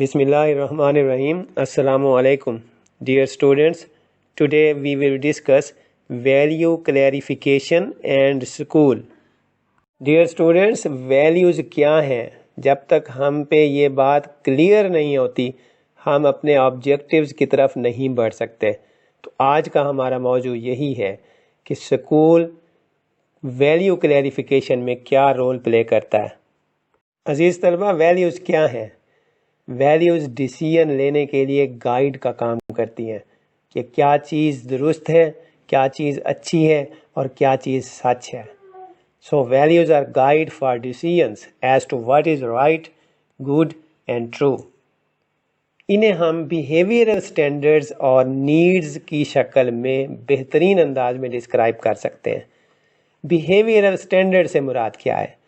Bismillahirrahmanirrahim. Assalamu alaikum. Dear students, today we will discuss value clarification and school. Dear students, values کیا ہیں؟ جب تک ہم پہ یہ بات کلیئر نہیں ہوتی ہم اپنے آبجیکٹیوز کی طرف نہیں بڑھ سکتے. تو آج کا ہمارا موضوع یہی ہے کہ سکول ویلیو کلیریفیکیشن میں کیا رول پلے کرتا ہے. عزیز طلبہ، ویلیوز کیا ہیں؟ ویلیوز ڈیسیژن لینے کے لیے گائیڈ کا کام کرتی ہیں کہ کیا چیز درست ہے، کیا چیز اچھی ہے اور کیا چیز سچ ہے. So values are guide for decisions as to what is right, good and true. انہیں ہم بیہیویئرل اسٹینڈرڈز اور نیڈز کی شکل میں بہترین انداز میں ڈسکرائب کر سکتے ہیں. بیہیویئرل اسٹینڈرڈ سے مراد کیا ہے؟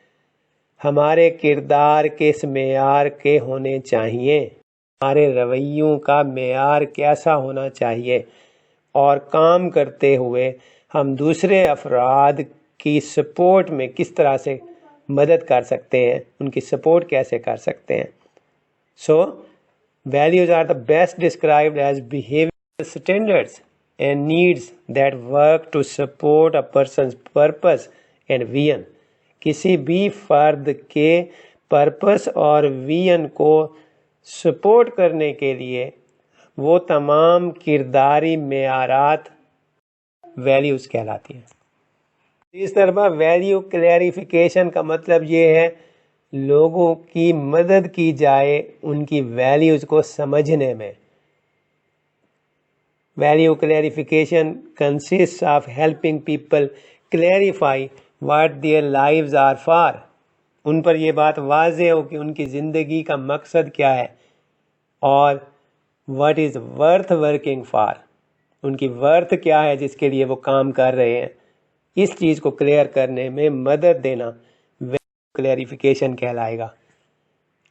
ہمارے کردار کس معیار کے ہونے چاہیے، ہمارے رویوں کا معیار کیسا ہونا چاہیے، اور کام کرتے ہوئے ہم دوسرے افراد کی سپورٹ میں کس طرح سے مدد کر سکتے ہیں، ان کی سپورٹ کیسے کر سکتے ہیں. سو values are the best described as behavioral standards and needs that work to support a person's purpose and vision. کسی بھی فرد کے پرپس اور ویژن کو سپورٹ کرنے کے لیے وہ تمام کرداری معیارات ویلیوز کہلاتی ہیں. اس طرح ویلیو کلیریفیکیشن کا مطلب یہ ہے لوگوں کی مدد کی جائے ان کی ویلیوز کو سمجھنے میں. Value clarification consist of helping people clarify what their lives are for. ان پر یہ بات واضح ہو کہ ان کی زندگی کا مقصد کیا ہے اور what is worth working for, ان کی ورتھ کیا ہے جس کے لیے وہ کام کر رہے ہیں. اس چیز کو کلیئر کرنے میں مدد دینا کلیریفیکیشن کہلائے گا.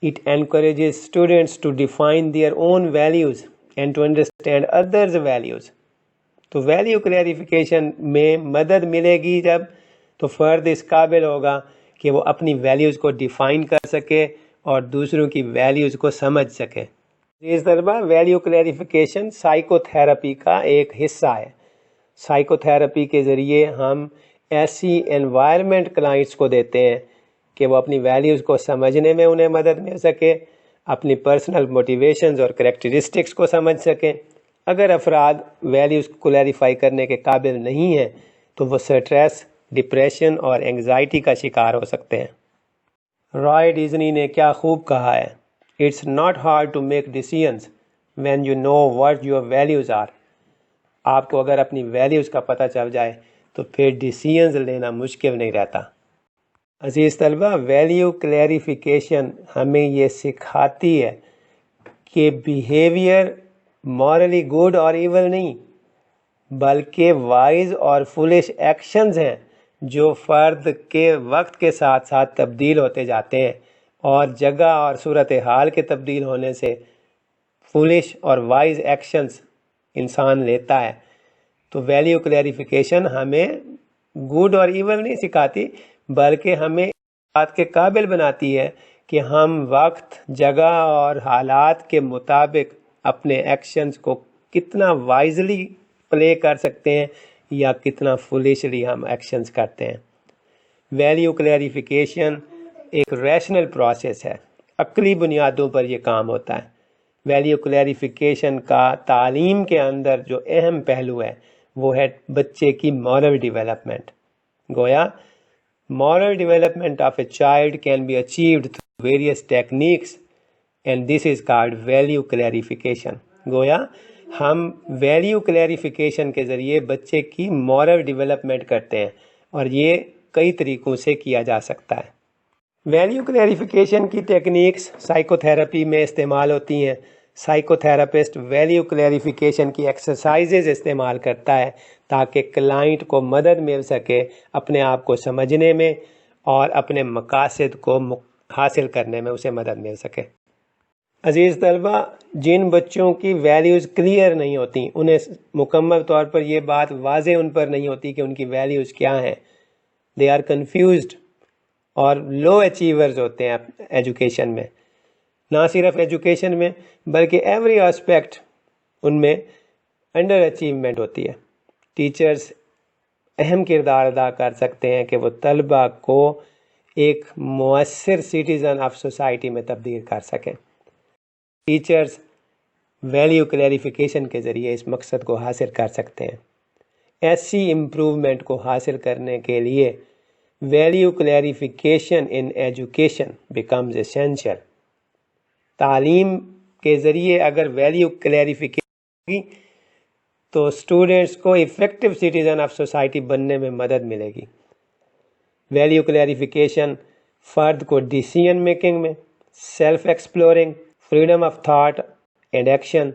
It encourages students to define their own values and to understand others' values. تو ویلیو کلیریفیکیشن میں مدد ملے گی جب تو فرد اس قابل ہوگا کہ وہ اپنی ویلیوز کو ڈیفائن کر سکے اور دوسروں کی ویلیوز کو سمجھ سکے. اس طرح ویلیو کلیریفیکیشن سائیکو تھراپی کا ایک حصہ ہے. سائیکو تھراپی کے ذریعے ہم ایسی انوائرمنٹ کلائنٹس کو دیتے ہیں کہ وہ اپنی ویلیوز کو سمجھنے میں انہیں مدد مل سکے، اپنی پرسنل موٹیویشنز اور کریکٹرسٹکس کو سمجھ سکیں. اگر افراد ویلیوز کو کلیریفائی کرنے کے قابل نہیں ہیں تو وہ سٹریس، ڈپریشن اور انگزائٹی کا شکار ہو سکتے ہیں. رائے ڈیزنی نے کیا خوب کہا ہے، it's not hard to make decisions when you know what your values are. آپ کو اگر اپنی ویلیوز کا پتہ چل جائے تو پھر ڈیسیژنز لینا مشکل نہیں رہتا. عزیز طلبہ، ویلیو کلیریفیکیشن ہمیں یہ سکھاتی ہے کہ بیہیویئر مورلی گڈ اور ایول نہیں بلکہ وائز اور فولش ایکشنز ہیں جو فرد کے وقت کے ساتھ ساتھ تبدیل ہوتے جاتے ہیں، اور جگہ اور صورتحال کے تبدیل ہونے سے فولش اور وائز ایکشنز انسان لیتا ہے. تو ویلیو کلیریفیکیشن ہمیں گڈ اور ایول نہیں سکھاتی بلکہ ہمیں بات کے قابل بناتی ہے کہ ہم وقت، جگہ اور حالات کے مطابق اپنے ایکشنز کو کتنا وائزلی پلے کر سکتے ہیں یا کتنا فولیشلی ہم ایکشنز کرتے ہیں. ویلیو کلیریفیکیشن ایک ریشنل پروسیس ہے، عقلی بنیادوں پر یہ کام ہوتا ہے. ویلیو کلیریفیکیشن کا تعلیم کے اندر جو اہم پہلو ہے وہ ہے بچے کی مورل ڈیولپمنٹ. گویا moral development of a child can be achieved through various techniques and this is called value clarification. گویا ہم ویلیو کلیریفیکیشن کے ذریعے بچے کی مورل ڈیولپمنٹ کرتے ہیں اور یہ کئی طریقوں سے کیا جا سکتا ہے. ویلیو کلیریفیکیشن کی ٹیکنیکس سائیکو تھراپی میں استعمال ہوتی ہیں. سائیکو تھراپسٹ ویلیو کلیریفیکیشن کی ایکسرسائزز استعمال کرتا ہے تاکہ کلائنٹ کو مدد مل سکے اپنے آپ کو سمجھنے میں اور اپنے مقاصد کو حاصل کرنے میں اسے مدد مل سکے. عزیز طلبہ، جن بچوں کی ویلیوز کلیئر نہیں ہوتی، انہیں مکمل طور پر یہ بات واضح ان پر نہیں ہوتی کہ ان کی ویلیوز کیا ہیں، دے آر کنفیوزڈ اور لو اچیورز ہوتے ہیں ایجوکیشن میں. نہ صرف ایجوکیشن میں بلکہ ایوری اسپیکٹ ان میں انڈر اچیومنٹ ہوتی ہے۔ ٹیچرز اہم کردار ادا کر سکتے ہیں کہ وہ طلباء کو ایک مؤثر سٹیزن آف سوسائٹی میں تبدیل کر سکیں۔ ٹیچرز ویلیو کلیریفیکیشن کے ذریعے اس مقصد کو حاصل کر سکتے ہیں۔ ایسی امپروومنٹ کو حاصل کرنے کے لیے ویلیو کلیریفیکیشن ان ایجوکیشن بیکمز ایسینشیل۔ تعلیم کے ذریعے اگر ویلیو کلیریفیکیشن ہوگی تو اسٹوڈنٹس کو افیکٹو سٹیزن آف سوسائٹی بننے میں مدد ملے گی۔ ویلیو کلیریفیکیشن فرد کو ڈیسیژن میکنگ میں، self exploring, freedom of thought and action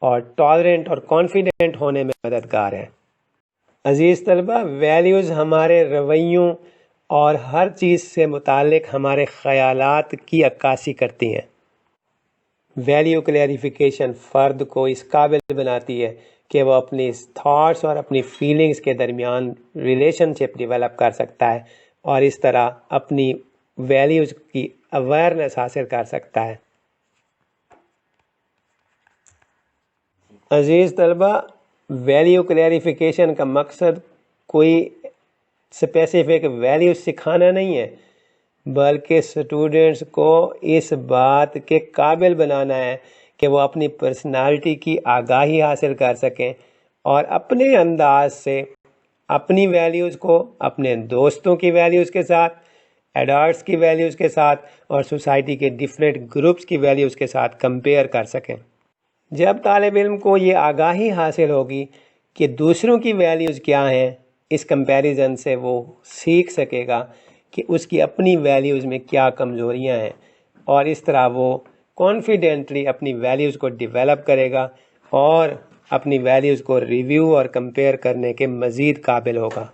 اور ٹالرنٹ اور کانفیڈنٹ ہونے میں مددگار ہے۔ عزیز طلبہ، ویلیوز ہمارے رویوں اور ہر چیز سے متعلق ہمارے خیالات کی عکاسی کرتی ہیں۔ ویلیو کلیریفیکیشن فرد کو اس قابل بناتی ہے کہ وہ اپنی تھاٹس اور اپنی فیلنگز کے درمیان ریلیشن شپ ڈیولپ کر سکتا ہے اور اس طرح اپنی ویلیوز کی اویئرنیس حاصل کر سکتا ہے۔ عزیز طلبہ، ویلیو کلیریفیکیشن کا مقصد کوئی اسپیسیفک ویلیو سکھانا نہیں ہے، بلکہ اسٹوڈنٹس کو اس بات کے قابل بنانا ہے کہ وہ اپنی پرسنالٹی کی آگاہی حاصل کر سکیں اور اپنے انداز سے اپنی ویلیوز کو اپنے دوستوں کی ویلیوز کے ساتھ، ایڈالٹس کی ویلیوز کے ساتھ اور سوسائٹی کے ڈیفرنٹ گروپس کی ویلیوز کے ساتھ کمپیئر کر سکیں۔ جب طالب علم کو یہ آگاہی حاصل ہوگی کہ دوسروں کی ویلیوز کیا ہیں، اس کمپیریزن سے وہ سیکھ سکے گا کہ اس کی اپنی ویلیوز میں کیا کمزوریاں ہیں، اور اس طرح وہ کانفیڈنٹلی اپنی ویلیوز کو ڈیولپ کرے گا اور اپنی ویلیوز کو ریویو اور کمپیئر کرنے کے مزید قابل ہوگا۔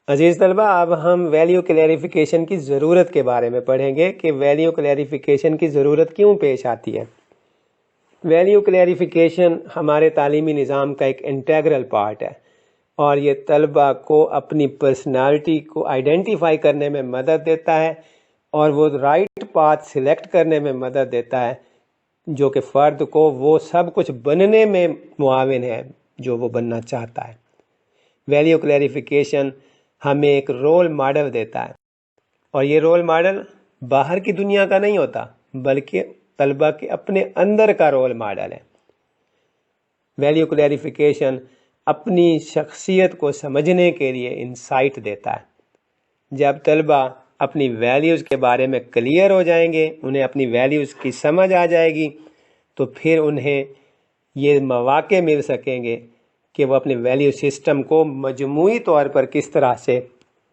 عزیز طلبہ، اب ہم ویلیو کلیریفیکیشن کی ضرورت کے بارے میں پڑھیں گے کہ ویلیو کلیریفیکیشن کی ضرورت کیوں پیش آتی ہے۔ ویلیو کلیریفیکیشن ہمارے تعلیمی نظام کا ایک انٹیگرل پارٹ ہے اور یہ طلباء کو اپنی پرسنالٹی کو آئیڈینٹیفائی کرنے میں مدد دیتا ہے اور وہ رائٹ پاتھ سلیکٹ کرنے میں مدد دیتا ہے جو کہ فرد کو وہ سب کچھ بننے میں معاون ہے جو وہ بننا چاہتا ہے۔ ویلیو کلیریفیکیشن ہمیں ایک رول ماڈل دیتا ہے اور یہ رول ماڈل باہر کی دنیا کا نہیں ہوتا بلکہ طلباء کے اپنے اندر کا رول ماڈل ہے۔ ویلیو کلیریفیکیشن اپنی شخصیت کو سمجھنے کے لیے انسائٹ دیتا ہے۔ جب طلباء اپنی ویلیوز کے بارے میں کلیئر ہو جائیں گے، انہیں اپنی ویلیوز کی سمجھ آ جائے گی، تو پھر انہیں یہ مواقع مل سکیں گے کہ وہ اپنے ویلیو سسٹم کو مجموعی طور پر کس طرح سے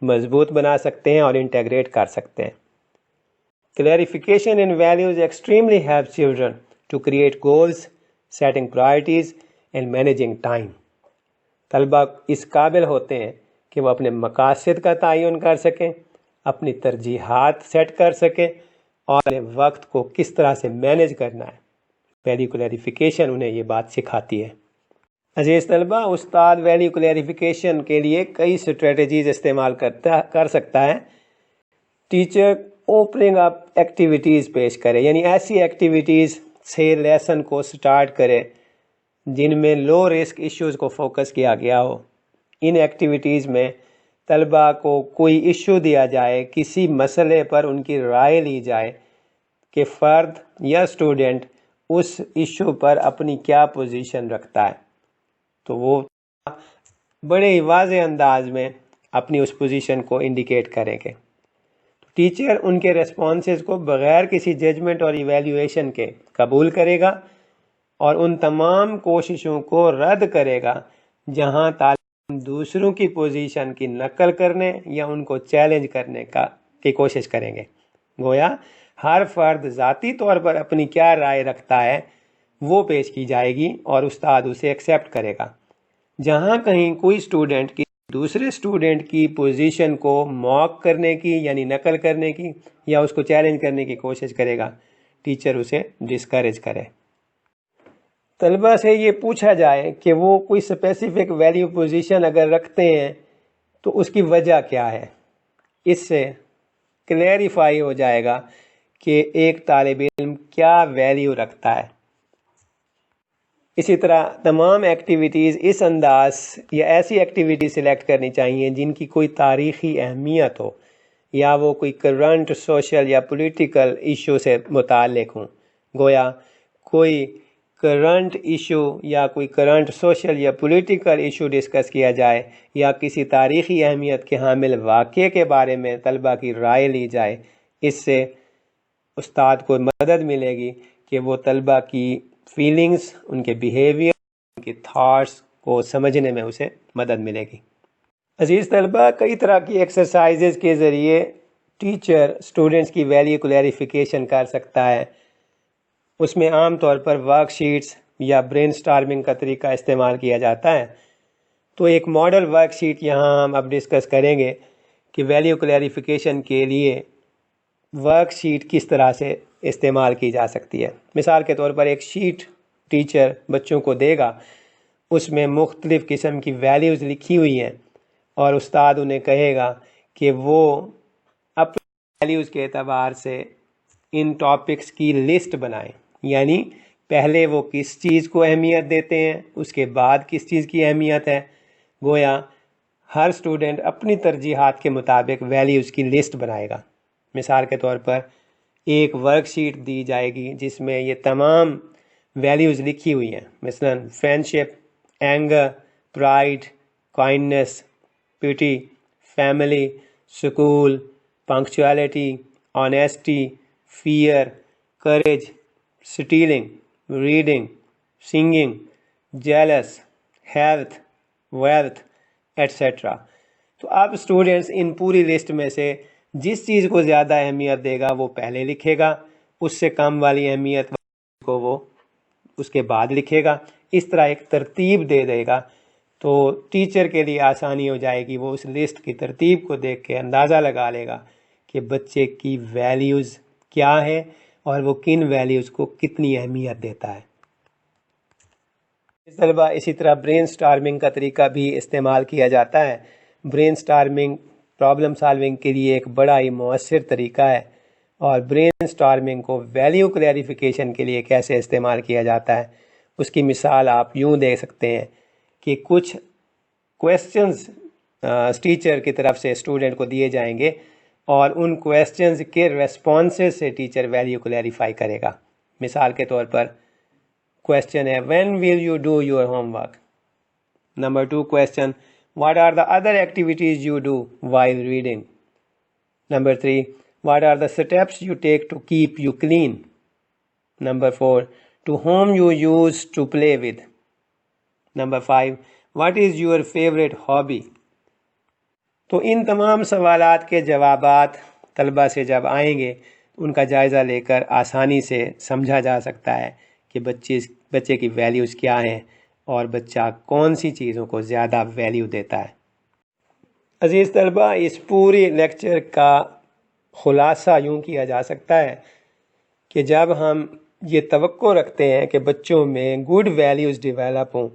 مضبوط بنا سکتے ہیں اور انٹیگریٹ کر سکتے ہیں۔ Clarification in values extremely helps children to create goals, setting priorities and managing time۔ طلباء اس قابل ہوتے ہیں کہ وہ اپنے مقاصد کا تعین کر سکیں، اپنی ترجیحات سیٹ کر سکیں اور اپنے وقت کو کس طرح سے مینیج کرنا ہے۔ ویلیو کلیریفیکیشن انہیں یہ بات سکھاتی ہے۔ عزیز طلباء، استاد ویلیو کلیریفیکیشن کے لیے کئی اسٹریٹجیز استعمال کر سکتا ہے۔ ٹیچر اوپننگ اپ ایکٹیویٹیز پیش کرے، یعنی ایسی ایکٹیویٹیز سے لیسن کو سٹارٹ کرے جن میں لو رسک ایشوز کو فوکس کیا گیا ہو۔ ان ایکٹیویٹیز میں طلباء کو کوئی ایشو دیا جائے، کسی مسئلے پر ان کی رائے لی جائے کہ فرد یا اسٹوڈنٹ اس ایشو پر اپنی کیا پوزیشن رکھتا ہے، تو وہ بڑے ہی واضح انداز میں اپنی اس پوزیشن کو انڈیکیٹ کریں گے۔ ٹیچر ان کے ریسپانسز کو بغیر کسی ججمنٹ اور ایویلیویشن کے قبول کرے گا اور ان تمام کوششوں کو رد کرے گا جہاں طالب دوسروں کی پوزیشن کی نقل کرنے یا ان کو چیلنج کرنے کی کوشش کریں گے۔ گویا ہر فرد ذاتی طور پر اپنی کیا رائے رکھتا ہے وہ پیش کی جائے گی اور استاد اسے ایکسیپٹ کرے گا۔ جہاں کہیں کوئی اسٹوڈنٹ کی دوسرے اسٹوڈنٹ کی پوزیشن کو موک کرنے کی یعنی نقل کرنے کی یا اس کو چیلنج کرنے کی کوشش کرے گا، ٹیچر اسے ڈسکریج کرے۔ طلباء سے یہ پوچھا جائے کہ وہ کوئی اسپیسیفک ویلیو پوزیشن اگر رکھتے ہیں تو اس کی وجہ کیا ہے، اس سے کلیریفائی ہو جائے گا کہ ایک طالب علم کیا ویلیو رکھتا ہے۔ اسی طرح تمام ایکٹیویٹیز اس انداز یا ایسی ایکٹیویٹی سلیکٹ کرنی چاہیے جن کی کوئی تاریخی اہمیت ہو یا وہ کوئی کرنٹ سوشل یا پولیٹیکل ایشو سے متعلق ہوں۔ گویا کوئی کرنٹ ایشو یا کوئی کرنٹ سوشل یا پولیٹیکل ایشو ڈسکس کیا جائے یا کسی تاریخی اہمیت کے حامل واقعے کے بارے میں طلبہ کی رائے لی جائے، اس سے استاد کو مدد ملے گی کہ وہ طلبہ کی فیلنگز، ان کے بیہیویئر، ان کے تھاٹس کو سمجھنے میں اسے مدد ملے گی۔ عزیز طلبہ، کئی طرح کی ایکسرسائزز کے ذریعے ٹیچر اسٹوڈنٹس کی ویلیو کلیریفیکیشن کر سکتا ہے۔ اس میں عام طور پر ورک شیٹس یا برین سٹارمنگ کا طریقہ استعمال کیا جاتا ہے۔ تو ایک ماڈل ورک شیٹ یہاں ہم اب ڈسکس کریں گے کہ ویلیو کلیریفیکیشن کے لیے ورک شیٹ کس طرح سے استعمال کی جا سکتی ہے۔ مثال کے طور پر ایک شیٹ ٹیچر بچوں کو دے گا، اس میں مختلف قسم کی ویلیوز لکھی ہوئی ہیں اور استاد انہیں کہے گا کہ وہ اپنی ویلیوز کے اعتبار سے ان ٹاپکس کی لسٹ بنائیں، یعنی پہلے وہ کس چیز کو اہمیت دیتے ہیں، اس کے بعد کس چیز کی اہمیت ہے۔ گویا ہر اسٹوڈنٹ اپنی ترجیحات کے مطابق ویلیوز کی لسٹ بنائے گا۔ مثال کے طور پر ایک ورک شیٹ دی جائے گی جس میں یہ تمام ویلیوز لکھی ہوئی ہیں، مثلا friendship, anger, pride, kindness, pity, family, school, punctuality, honesty, fear, courage, stealing, reading, singing, jealous, health, wealth, etcetera. تو اب اسٹوڈنٹس ان پوری لسٹ میں سے جس چیز کو زیادہ اہمیت دے گا وہ پہلے لکھے گا، اس سے کم والی اہمیت کو وہ اس کے بعد لکھے گا۔ اس طرح ایک ترتیب دے دے گا تو ٹیچر کے لیے آسانی ہو جائے گی، وہ اس لسٹ کی ترتیب کو دیکھ کے اندازہ لگا لے گا کہ بچے کی ویلیوز کیا ہے اور وہ کن ویلیوز کو کتنی اہمیت دیتا ہے۔ طلبہ، اسی طرح برین سٹارمنگ کا طریقہ بھی استعمال کیا جاتا ہے۔ برین سٹارمنگ پرابلم سالونگ کے لیے ایک بڑا ہی مؤثر طریقہ ہے، اور برین سٹارمنگ کو ویلیو کلیریفیکیشن کے لیے کیسے استعمال کیا جاتا ہے اس کی مثال آپ یوں دے سکتے ہیں کہ کچھ کویسچنز ٹیچر کی طرف سے اسٹوڈنٹ کو دیے جائیں گے اور ان کویسچنز کے ریسپانسز سے ٹیچر ویلیو کلیریفائی کرے گا۔ مثال کے طور پر کویسچن ہے when will you do your homework؟ Number 2 question what are the other activities you do while reading؟ Number 3 what are the steps you take to keep you clean؟ Number 4 to whom you use to play with؟ Number 5 what is your favorite hobby؟ تو ان تمام سوالات کے جوابات طلبہ سے جب آئیں گے ان کا جائزہ لے کر آسانی سے سمجھا جا سکتا ہے کہ بچے کی ویلیوز کیا ہیں اور بچہ کون سی چیزوں کو زیادہ ویلیو دیتا ہے۔ عزیز طلبہ، اس پوری لیکچر کا خلاصہ یوں کیا جا سکتا ہے کہ جب ہم یہ توقع رکھتے ہیں کہ بچوں میں گڈ ویلیوز ڈیولپ ہوں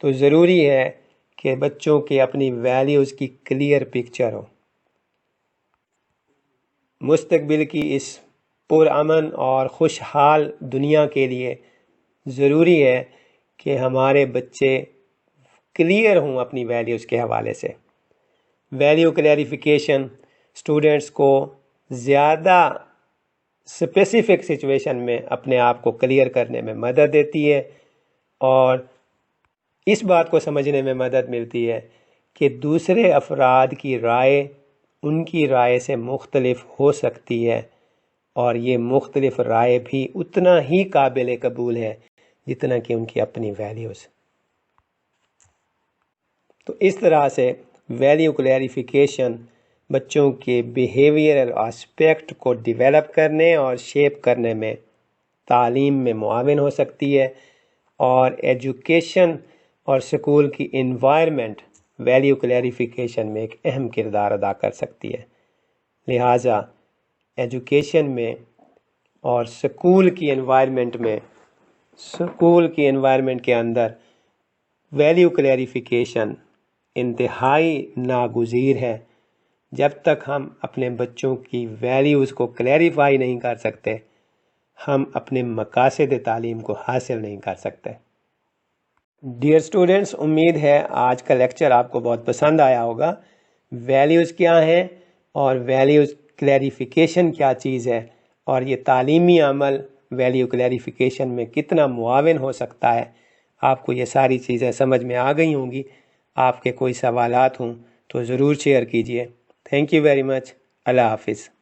تو ضروری ہے کہ بچوں کے اپنی ویلیوز کی کلیئر پکچر ہو۔ مستقبل کی اس پرامن اور خوشحال دنیا کے لیے ضروری ہے کہ ہمارے بچے کلیئر ہوں اپنی ویلیوز کے حوالے سے۔ ویلیو کلیریفیکیشن اسٹوڈنٹس کو زیادہ اسپیسیفک سچویشن میں اپنے آپ کو کلیئر کرنے میں مدد دیتی ہے اور اس بات کو سمجھنے میں مدد ملتی ہے کہ دوسرے افراد کی رائے ان کی رائے سے مختلف ہو سکتی ہے اور یہ مختلف رائے بھی اتنا ہی قابل قبول ہے جتنا کہ ان کی اپنی ویلیوز۔ تو اس طرح سے ویلیو کلیریفیکیشن بچوں کے بیہیویئرل آسپیکٹ کو ڈیولپ کرنے اور شیپ کرنے میں تعلیم میں معاون ہو سکتی ہے، اور ایجوکیشن اور سکول کی انوائرمنٹ ویلیو کلیریفیکیشن میں ایک اہم کردار ادا کر سکتی ہے۔ لہٰذا ایجوکیشن میں اور سکول کی انوائرمنٹ کے اندر ویلیو کلیریفیکیشن انتہائی ناگزیر ہے، جب تک ہم اپنے بچوں کی ویلیوز کو کلیریفائی نہیں کر سکتے ہم اپنے مقاصد تعلیم کو حاصل نہیں کر سکتے۔ ڈیئر اسٹوڈنٹس، امید ہے آج کا لیکچر آپ کو بہت پسند آیا ہوگا۔ ویلیوز کیا ہیں اور ویلیوز کلیریفیکیشن کیا چیز ہے، اور یہ تعلیمی عمل ویلیو کلیریفیکیشن میں کتنا معاون ہو سکتا ہے، آپ کو یہ ساری چیزیں سمجھ میں آ گئی ہوں گی۔ آپ کے کوئی سوالات ہوں تو ضرور شیئر کیجئے۔ Thank you very much. Allah حافظ۔